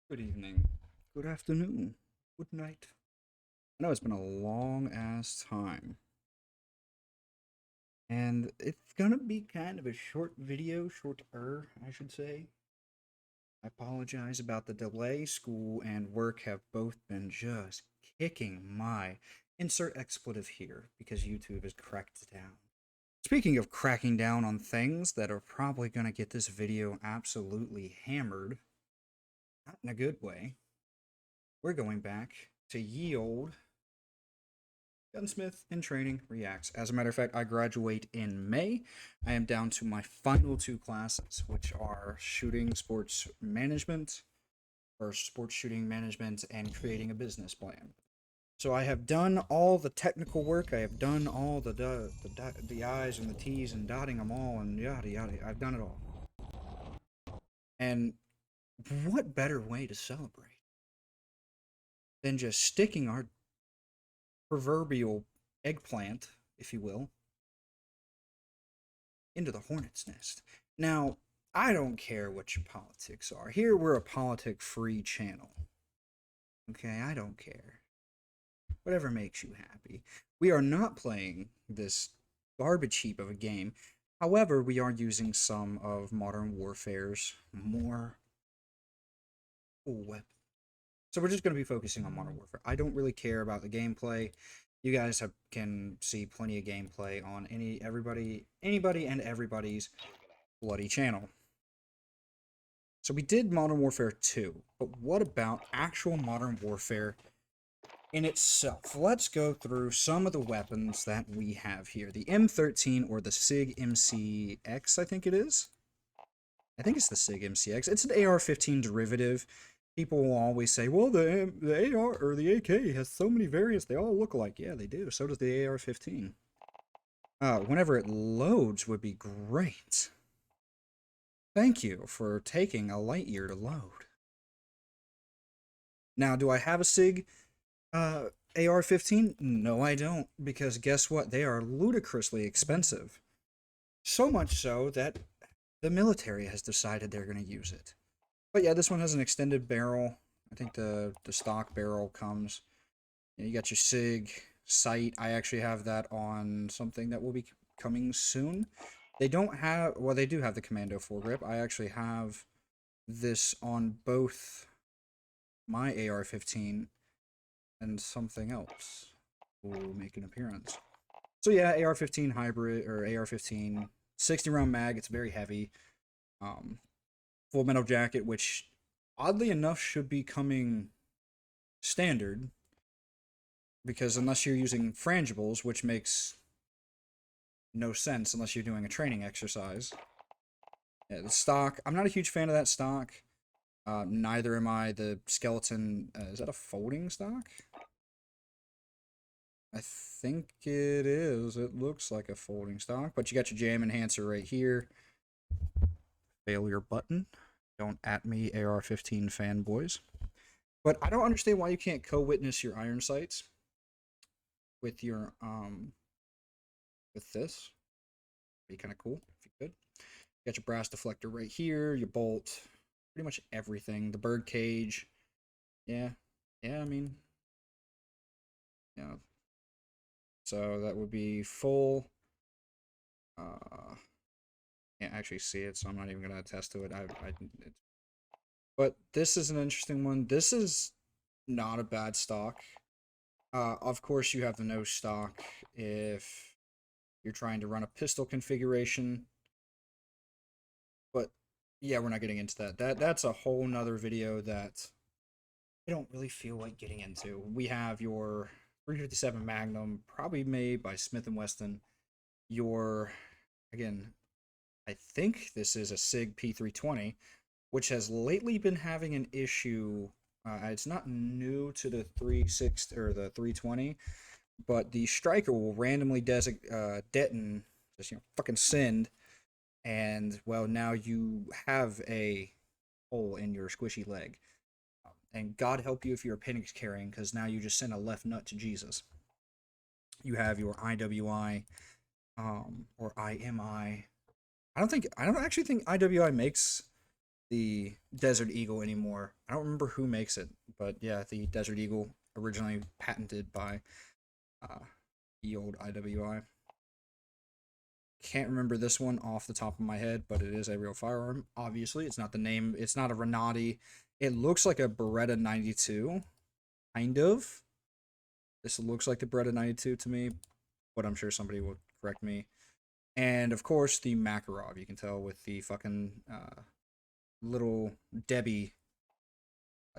Good evening, good afternoon, good night. I know it's been a long ass time, and it's gonna be kind of a short video, shorter, I should say. I apologize about the delay. School and work have both been just kicking my insert expletive here because YouTube has cracked down. Speaking of cracking down on things that are probably gonna get this video absolutely hammered, not in a good way, we're going back to ye old Gunsmith in training reacts. As a matter of fact, I graduate in May. I am down to my final two classes, which are shooting sports management, or sports shooting management, and creating a business plan. So I have done all the technical work. I have done all the I's and the T's and dotting them all and yada yada. I've done it all. And what better way to celebrate than just sticking our proverbial eggplant, if you will, into the hornet's nest. Now, I don't care what your politics are. Here, we're a politic-free channel. Okay, I don't care. Whatever makes you happy. We are not playing this garbage heap of a game. However, we are using some of Modern Warfare's more cool weapons. So we're just going to be focusing on Modern Warfare. I don't really care about the gameplay. You guys can see plenty of gameplay on anybody and everybody's bloody channel. So we did Modern Warfare 2, but what about actual Modern Warfare in itself? Let's go through some of the weapons that we have here. The M13 or the SIG MCX, I think it is. I think it's the SIG MCX. It's an AR-15 derivative. People will always say, well, the AR or the AK has so many variants, they all look alike. Yeah, they do. So does the AR-15. Whenever it loads would be great. Thank you for taking a light year to load. Now, do I have a SIG AR-15? No, I don't, because guess what? They are ludicrously expensive. So much so that the military has decided they're going to use it. But yeah, this one has an extended barrel. I think the stock barrel comes. You got your SIG sight. I actually have that on something that will be coming soon. They don't have, well, they do have the Commando foregrip. I actually have this on both my AR-15 and something else will make an appearance. So yeah, AR-15 hybrid, or AR-15, 60 round mag, it's very heavy. Full metal jacket, which oddly enough should be coming standard, because unless you're using frangibles, which makes no sense unless you're doing a training exercise. Yeah, the stock, I'm not a huge fan of that stock. Neither am I the skeleton. Is that a folding stock? I think it is. It looks like a folding stock, but you got your jam enhancer right here. Failure button. Don't at me, AR-15 fanboys. But I don't understand why you can't co-witness your iron sights with your with this. Be kind of cool if you could. You got your brass deflector right here, your bolt, pretty much everything. The bird cage. Yeah. Yeah, I mean, yeah. So that would be full. Can't actually see it, so I'm not even gonna attest to it. But this is an interesting one. This is not a bad stock. Of course, you have the no stock if you're trying to run a pistol configuration. But yeah, we're not getting into that. That's a whole nother video that I don't really feel like getting into. We have your 357 Magnum, probably made by Smith & Wesson. Your, again, I think this is a SIG P320, which has lately been having an issue. It's not new to the 360 or the 320, but the striker will randomly detonate, just fucking send, and well, now you have a hole in your squishy leg. And God help you if you're appendix carrying, because now you just sent a left nut to Jesus. You have your IWI, or IMI. I don't actually think IWI makes the Desert Eagle anymore. I don't remember who makes it, but yeah, the Desert Eagle originally patented by uh, the old IWI. Can't remember this one off the top of my head, but it is a real firearm. Obviously, it's not the name. It's not a Renati. It looks like a Beretta 92, kind of. This looks like the Beretta 92 to me, but I'm sure somebody will correct me. And of course, the Makarov. You can tell with the fucking little Debbie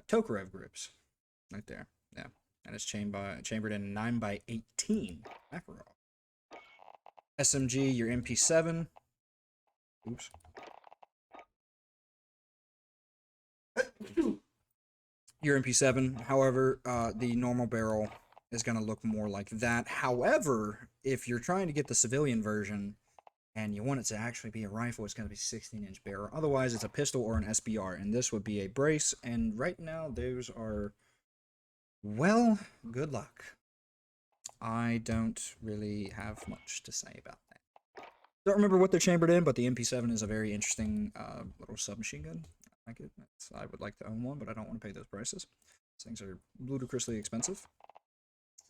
Tokarev grips right there. Yeah, and it's chambered in 9x18 Makarov. SMG, your MP7. Oops. Your MP7. However, the normal barrel is going to look more like that. However, if you're trying to get the civilian version and you want it to actually be a rifle, it's going to be 16-inch barrel. Otherwise, it's a pistol or an SBR, and this would be a brace. And right now, those are, well, good luck. I don't really have much to say about that. Don't remember what they're chambered in, but the MP7 is a very interesting little submachine gun. I like it. I would like to own one, but I don't want to pay those prices. These things are ludicrously expensive.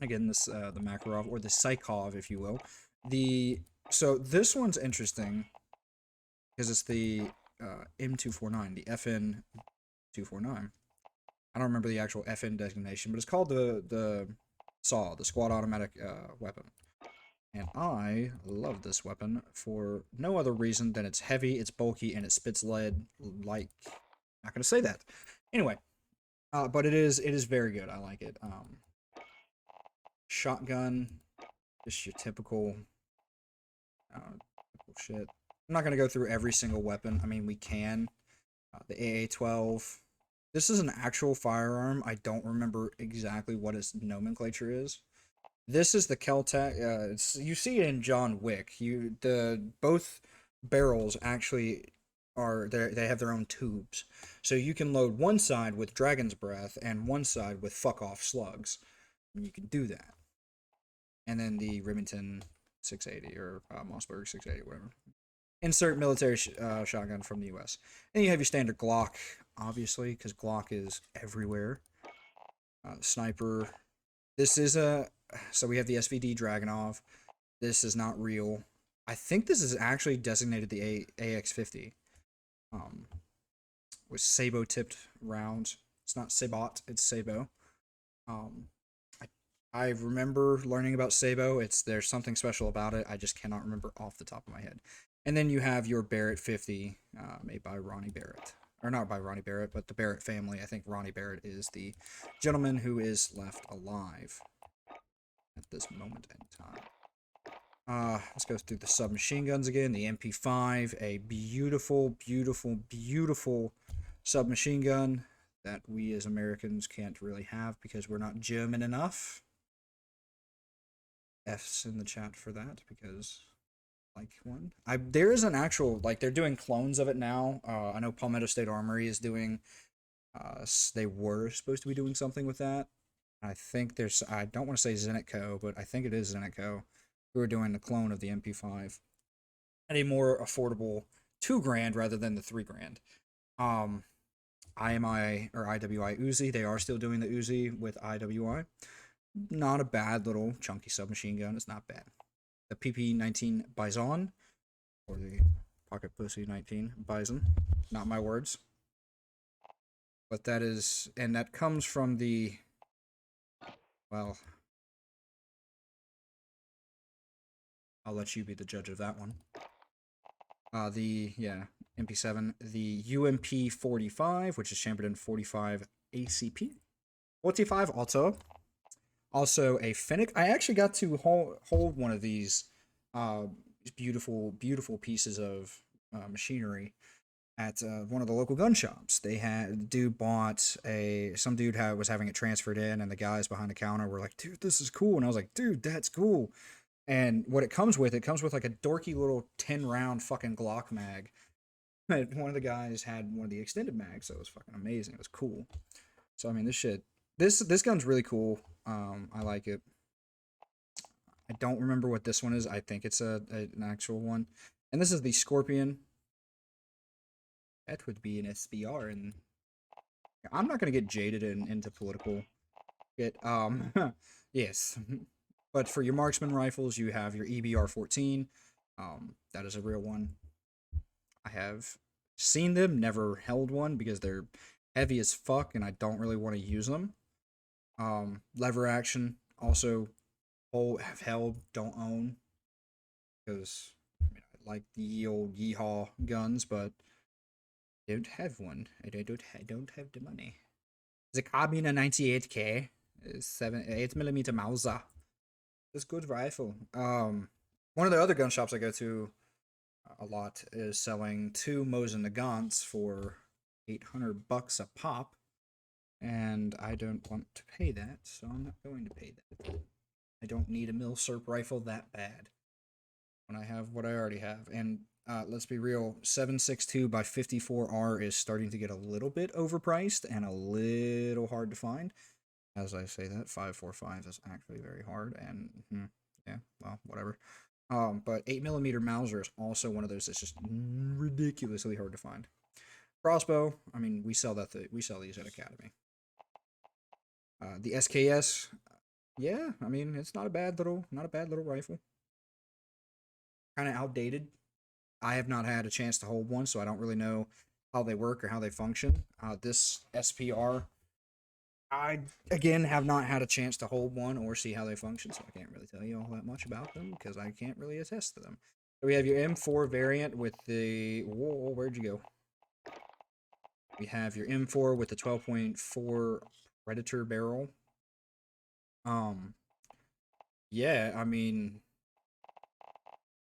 Again, this the Makarov, or the Psychov, if you will. So this one's interesting because it's the M249, the FN249. I don't remember the actual FN designation, but it's called the SAW, the Squad Automatic Weapon. And I love this weapon for no other reason than it's heavy, it's bulky, and it spits lead like... Not gonna say that. Anyway, but it is very good. I like it. Shotgun, just your typical shit. I'm not gonna go through every single weapon. I mean, we can. The AA-12. This is an actual firearm. I don't remember exactly what its nomenclature is. This is the Keltec. You see it in John Wick. Both barrels actually are there. They have their own tubes, so you can load one side with Dragon's Breath and one side with fuck off slugs. You can do that. And then the Remington 680 or Mossberg 680, whatever. Insert military shotgun from the U.S. And you have your standard Glock, obviously, because Glock is everywhere. Sniper. This is so we have the SVD Dragunov. This is not real. I think this is actually designated the AX50. With Sabo tipped rounds. It's not Sabot, it's Sabo. I remember learning about Sabo. There's something special about it. I just cannot remember off the top of my head. And then you have your Barrett 50, made by Ronnie Barrett. Or not by Ronnie Barrett, but the Barrett family. I think Ronnie Barrett is the gentleman who is left alive at this moment in time. Let's go through the submachine guns again. The MP5, a beautiful, beautiful, beautiful submachine gun that we as Americans can't really have because we're not German enough. F's in the chat for that because like one. There is an actual, like, they're doing clones of it now. I know Palmetto State Armory is doing, they were supposed to be doing something with that. I think there's, I don't want to say Zenitco, but I think it is Zenitco, who are doing the clone of the MP5 at a more affordable $2,000 rather than the $3,000. IMI or IWI Uzi, they are still doing the Uzi with IWI. Not a bad little chunky submachine gun. It's not bad. The PP-19 Bison, or the Pocket Pussy 19 Bison. Not my words. But that is, and that comes from the, well, I'll let you be the judge of that one. MP7, the UMP-45, which is chambered in 45 ACP. 45 also. Also a Fennec. I actually got to hold one of these beautiful, beautiful pieces of machinery at one of the local gun shops. They had, some dude was having it transferred in, and the guys behind the counter were like, dude, this is cool. And I was like, dude, that's cool. And what it comes with like a dorky little 10-round fucking Glock mag. One of the guys had one of the extended mags, so it was fucking amazing. It was cool. So, I mean, this gun's really cool. I like it. I don't remember what this one is. I think it's an actual one. And this is the Scorpion. That would be an SBR, and I'm not gonna get jaded into political. Yes, but for your marksman rifles, you have your EBR-14. That is a real one. I have seen them, never held one because they're heavy as fuck, and I don't really want to use them. Lever action also have held, don't own, because I mean, I like the old yeehaw guns, but I don't have one. I don't have the money. The Carbine 98K is 8mm Mauser. It's a good rifle. One of the other gun shops I go to a lot is selling 2 Mosin Nagants for $800 a pop, and I don't want to pay that, so I'm not going to pay that. I don't need a Milsurp rifle that bad when I have what I already have. And let's be real, 7.62 by 54R is starting to get a little bit overpriced and a little hard to find. As I say that, 5.45 is actually very hard, and yeah, well, whatever. But 8mm Mauser is also one of those that's just ridiculously hard to find. Crossbow, I mean, we sell these at Academy. The SKS, yeah, I mean, it's not a bad little rifle. Kind of outdated. I have not had a chance to hold one, so I don't really know how they work or how they function. This SPR, I, again, have not had a chance to hold one or see how they function, so I can't really tell you all that much about them because I can't really attest to them. So we have your M4 variant with the... Whoa, where'd you go? We have your M4 with the 12.4 Predator barrel. Yeah, I mean,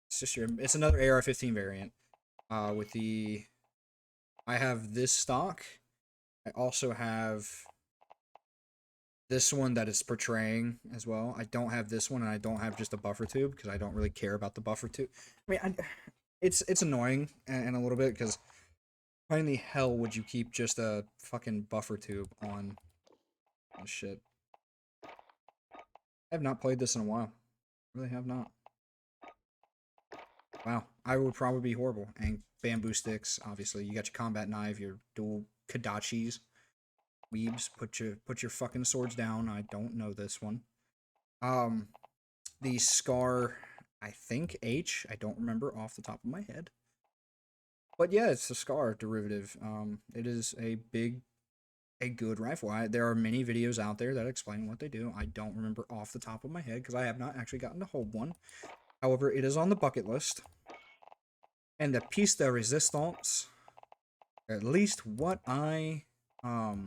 it's another AR-15 variant. With the... I have this stock. I also have this one that is portraying as well. I don't have this one, and I don't have just a buffer tube because I don't really care about the buffer tube. I mean, it's annoying and a little bit because why in the hell would you keep just a fucking buffer tube on shit? I have not played this in a while. Really have not. Wow, I would probably be horrible. And bamboo sticks, obviously. You got your combat knife, your dual kadachis. Weebs, put your fucking swords down. I don't know this one. The Scar, I think H. I don't remember off the top of my head. But yeah, it's a Scar derivative. It is a good rifle. There are many videos out there that explain what they do. I don't remember off the top of my head because I have not actually gotten to hold one. However, it is on the bucket list. And the piece de resistance, at least what I, I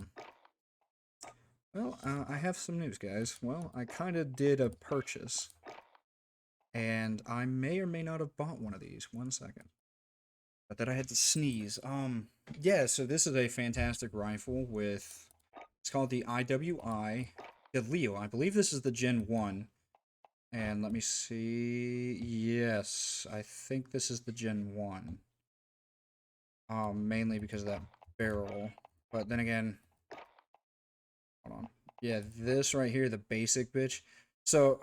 have some news, guys. Well, I kind of did a purchase. And I may or may not have bought one of these. 1 second. But that I had to sneeze. Yeah, so this is a fantastic rifle with... It's called the IWI Leo. I believe this is the Gen 1. And let me see... Yes, I think this is the Gen 1. Mainly because of that barrel. But then again... Hold on. Yeah, this right here, the basic bitch. So,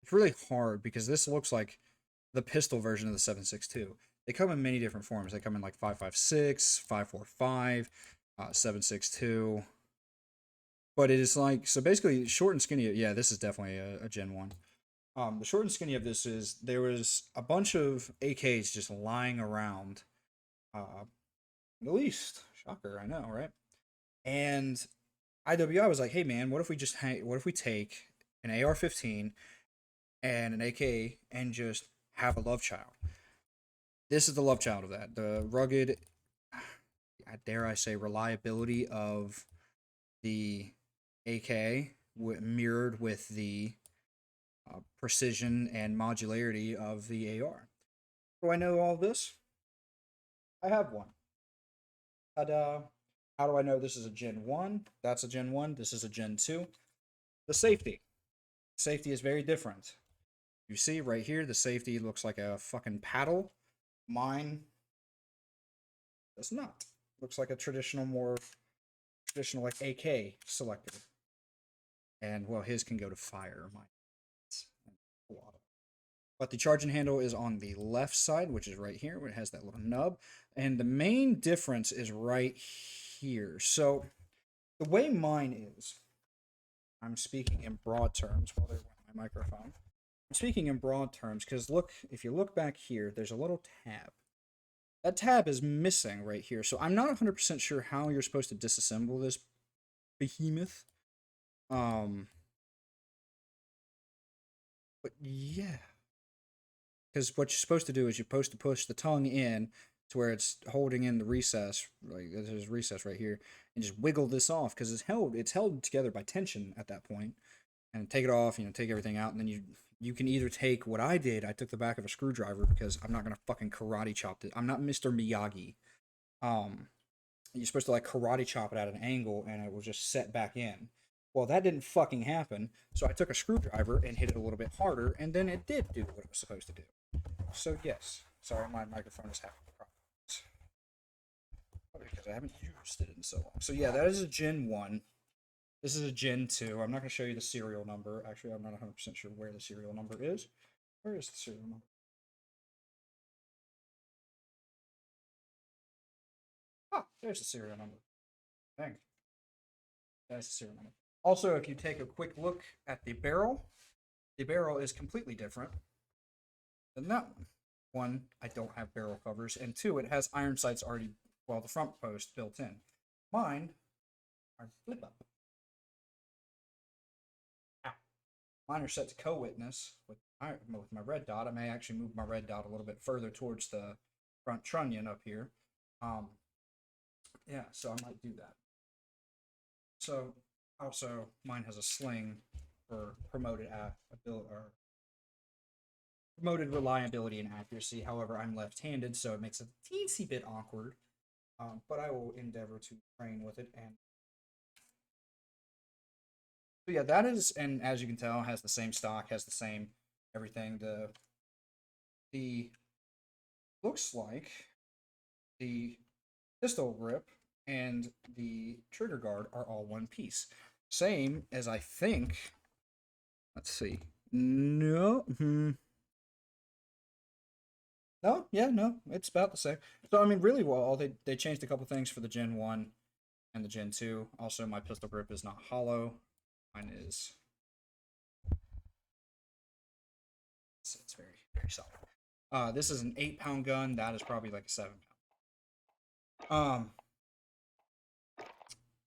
it's really hard because this looks like the pistol version of the 7.62. They come in many different forms. They come in like 5.56, 5.45, 7.62. But it is like, so basically, short and skinny. Yeah, this is definitely a Gen 1. The short and skinny of this is there was a bunch of AKs just lying around. The least. Shocker, I know, right? And IWI was like, hey man, what if we take an AR-15 and an AK and just have a love child? This is the love child of that. The rugged, dare I say, reliability of the AK mirrored with the precision and modularity of the AR. Do I know all this? I have one. Ta-da! How do I know this is a Gen 1? That's a Gen 1. This is a Gen 2. The safety. Safety is very different. You see right here, the safety looks like a fucking paddle. Mine does not. Looks like a more traditional like AK selector. And well, his can go to fire. Mine. But the charging handle is on the left side, which is right here, where it has that little nub. And the main difference is right here. So the way mine is, I'm speaking in broad terms while they're with my microphone. I'm speaking in broad terms because look, if you look back here, there's a little tab. That tab is missing right here. So I'm not 100% sure how you're supposed to disassemble this behemoth. But yeah. Because what you're supposed to do is you're supposed to push the tongue in to where it's holding in the recess, like there's recess right here, and just wiggle this off because it's held together by tension at that point. And take it off, take everything out, and then you can either take what I did. I took the back of a screwdriver because I'm not gonna fucking karate chop it. I'm not Mr. Miyagi. You're supposed to like karate chop it at an angle, and it will just set back in. Well, that didn't fucking happen. So I took a screwdriver and hit it a little bit harder, and then it did do what it was supposed to do. So yes, sorry, my microphone is having problems. Probably because I haven't used it in so long. So yeah, that is a Gen 1. This is a Gen 2. I'm not going to show you the serial number. Actually, I'm not 100% sure where the serial number is. Where is the serial number? Ah, there's the serial number. Dang. That's the serial number. Also, if you take a quick look at the barrel is completely different than that one. One, I don't have barrel covers, and two, it has iron sights already, well, the front post built in. Mine are flip up. Ow. Mine are set to co-witness with my red dot. I may actually move my red dot a little bit further towards the front trunnion up here. Yeah, so I might do that. So also, mine has a sling for promoted ability or promoted reliability and accuracy. However, I'm left-handed, so it makes it a teensy bit awkward. But I will endeavor to train with it. And so yeah, that is, and as you can tell, has the same stock, has the same everything. The looks like the pistol grip and the trigger guard are all one piece. Same as I think. Let's see. No. No, yeah, no, it's about the same. So I mean, really well, they changed a couple things for the Gen 1 and the Gen 2. Also, my pistol grip is not hollow. Mine is. It's very very solid. This is an 8-pound gun. That is probably like a 7-pound.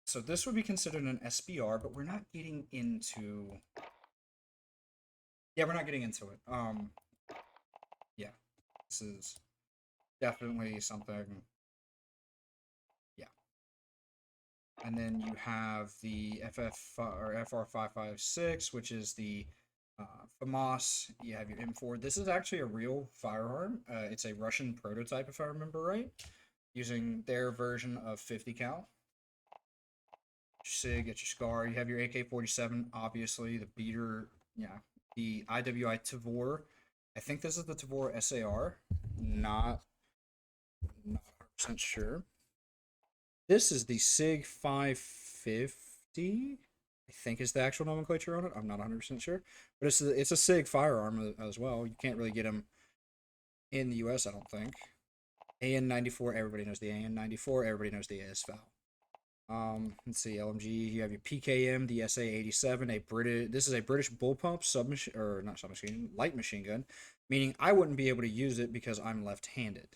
So this would be considered an SBR, but we're not getting into. Yeah, we're not getting into it. Yeah, this is definitely something. Yeah. And then you have the FF or FR556, which is the FAMAS. You have your M4. This is actually a real firearm. It's a Russian prototype, if I remember right, using their version of 50 cal. Sig, get your SCAR. You have your AK-47, obviously, the beater, yeah, the IWI Tavor. I think this is the Tavor SAR. Not 100% sure. This is the SIG 550. I think is the actual nomenclature on it. I'm not 100% sure, but it's a SIG firearm as well. You can't really get them in the U.S. I don't think. AN-94. Everybody knows the AN-94. Everybody knows the ASVAL. Let's see, LMG. You have your PKM, the SA-87, this is a British bullpup submachine, or not submachine, light machine gun, meaning I wouldn't be able to use it because I'm left-handed.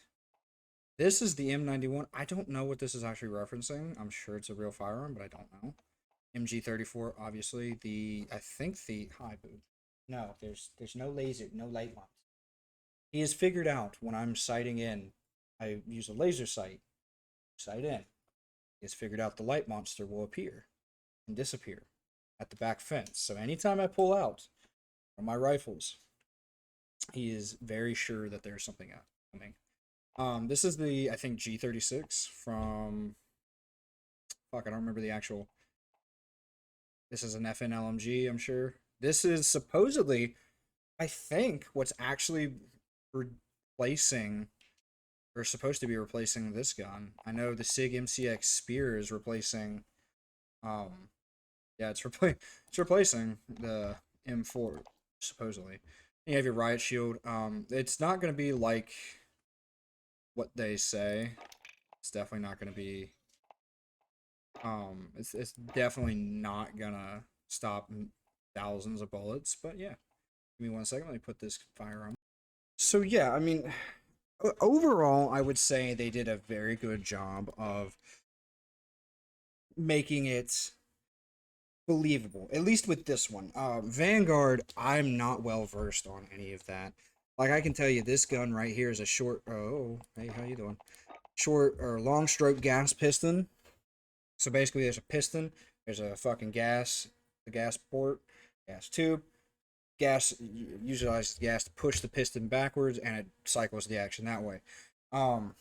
This is the M91. I don't know what this is actually referencing. I'm sure it's a real firearm, but I don't know. MG34, obviously. I think the high boot. No, there's no laser, no light mount. He has figured out when I'm sighting in, I use a laser sight in. He has figured out the light monster will appear and disappear at the back fence. So anytime I pull out from my rifles, he is very sure that there's something coming. This is the, I think, G36 from, fuck, I don't remember the actual, this is an FN LMG, I'm sure. This is supposedly, I think, what's actually replacing, or supposed to be replacing this gun. I know the SIG MCX Spear is replacing, yeah, it's replacing the M4, supposedly. You have your riot shield. It's not gonna be like what they say. It's definitely not gonna be. It's definitely not gonna stop thousands of bullets. But yeah, give me 1 second. Let me put this firearm. So yeah, I mean, overall, I would say they did a very good job of making it believable, at least with this one. Vanguard, I'm not well versed on any of that. Like I can tell you, this gun right here is a short. Oh, hey, how you doing? Short or long stroke gas piston. So basically, there's a piston. There's a fucking gas, the gas port, gas tube. Gas utilizes gas to push the piston backwards, and it cycles the action that way. Um,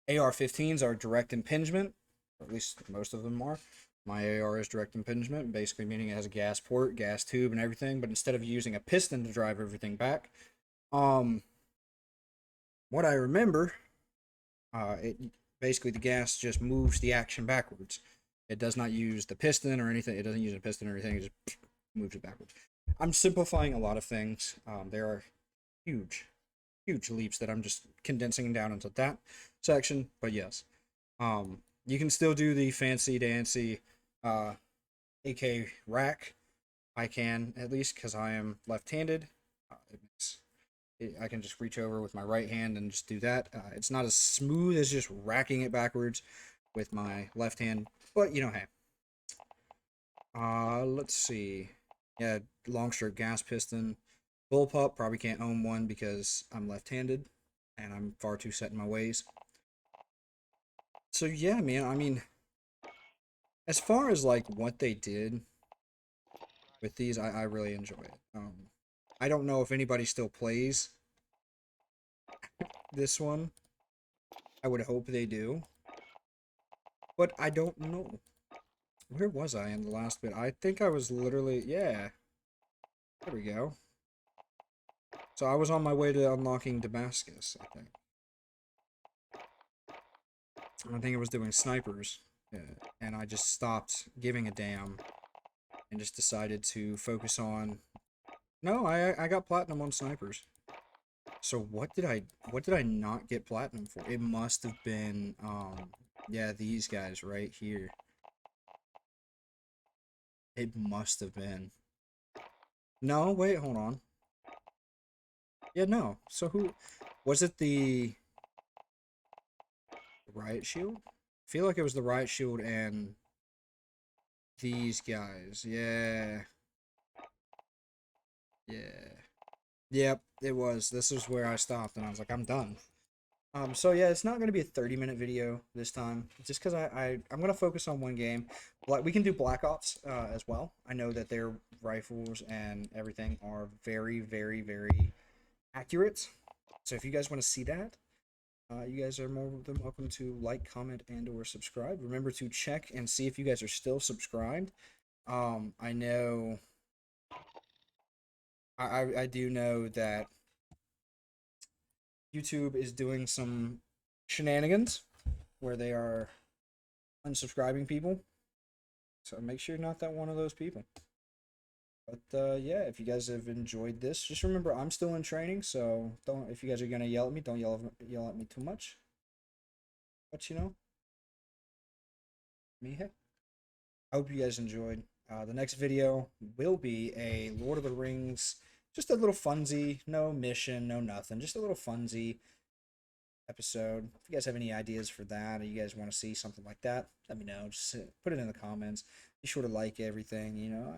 AR-15s are direct impingement, or at least most of them are. My AR is direct impingement, basically meaning it has a gas port, gas tube, and everything. But instead of using a piston to drive everything back, um, what I remember, it basically the gas just moves the action backwards. It does not use the piston or anything. It doesn't use a piston or anything. It just moves it backwards. I'm simplifying a lot of things. There are huge, huge leaps that I'm just condensing down into that section. But yes, you can still do the fancy dancy AK rack. I can, at least because I am left-handed. I can just reach over with my right hand and just do that. It's not as smooth as just racking it backwards with my left hand, but you know, hey. Let's see. Yeah, long stroke gas piston. Bullpup, probably can't own one because I'm left-handed and I'm far too set in my ways. So yeah, man, I mean, as far as like what they did with these, I really enjoy it. I don't know if anybody still plays this one. I would hope they do. But I don't know. Where was I in the last bit? I think I was literally, yeah. There we go. So I was on my way to unlocking Damascus, I think. I think I was doing snipers. And I just stopped giving a damn and just decided to focus on... No, I got platinum on snipers. So what did I not get platinum for? It must have been, yeah, these guys right here. It must have been. No, wait, hold on. Yeah, no. So who... Was it the riot shield? I feel like it was the riot shield and these guys. Yeah. Yeah. Yep, it was. This is where I stopped and I was like, I'm done. So yeah, it's not going to be a 30-minute video this time, just because I'm going to focus on one game. Like, we can do Black Ops as well. I know that their rifles and everything are very, very, very accurate. So if you guys want to see that, you guys are more than welcome to like, comment, and or subscribe. Remember to check and see if you guys are still subscribed. I know... I do know that YouTube is doing some shenanigans where they are unsubscribing people. So make sure you're not that one of those people. But yeah, if you guys have enjoyed this, just remember I'm still in training, so don't, if you guys are gonna yell at me, don't yell at me too much. But you know, me, hey. I hope you guys enjoyed. The next video will be a Lord of the Rings, just a little funsy, no mission, no nothing, just a little funsy episode. If you guys have any ideas for that, or you guys want to see something like that, let me know. Just put it in the comments. Be sure to like everything. You know,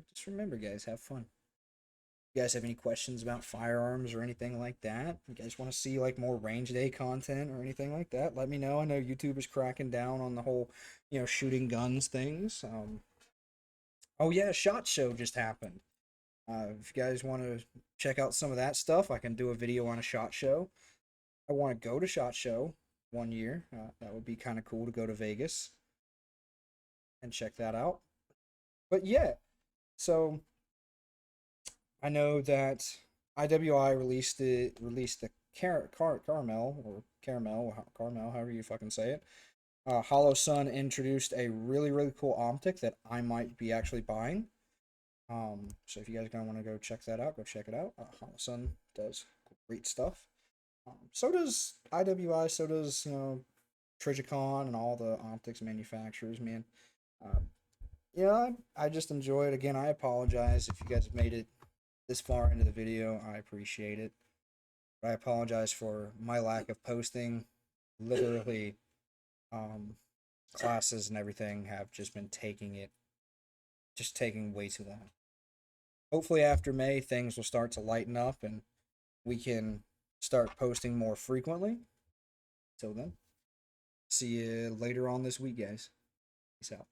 just remember, guys, have fun. If you guys have any questions about firearms or anything like that, you guys want to see like more range day content or anything like that, let me know. I know YouTube is cracking down on the whole, you know, shooting guns things. Oh yeah, SHOT Show just happened. If you guys want to check out some of that stuff, I can do a video on a SHOT Show. I want to go to SHOT Show one year. That would be kind of cool to go to Vegas and check that out. But yeah, so I know that IWI released the Caramel, however you fucking say it. Hollow Sun introduced a really cool optic that I might be actually buying. So if you guys gonna want to go check that out, go check it out. Sun does great stuff. So does IWI. So does Trigicon and all the optics manufacturers. Man, I just enjoy it. Again, I apologize if you guys have made it this far into the video. I appreciate it. But I apologize for my lack of posting. Literally, classes and everything have just been taking way too long. Hopefully after May things will start to lighten up and we can start posting more frequently. Till then, see you later on this week, guys. Peace out.